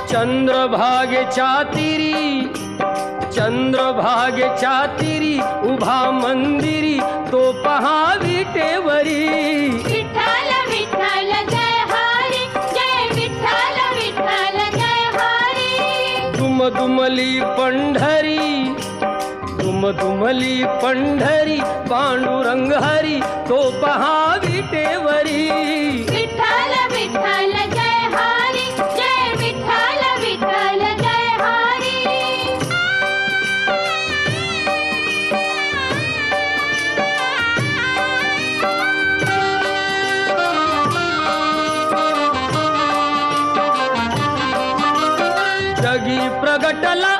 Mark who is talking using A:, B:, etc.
A: चंद्रभागेच्या तीरी, चंद्रभागेच्या तीरी उभा मंदिरी तो पहा विटेवरी.
B: विठ्ठल विठ्ठल जय हरी, जय विठ्ठल विठ्ठल जय हरी.
A: दुमदुमली पंढरी, दुमदुमली पंढरी पांडुरंग हरी तो पहा विटेवरी.
B: विठ्ठल विठ्ठल जय हरी, जय विठ्ठल विठ्ठल जय हरी.
A: जगी प्रगटला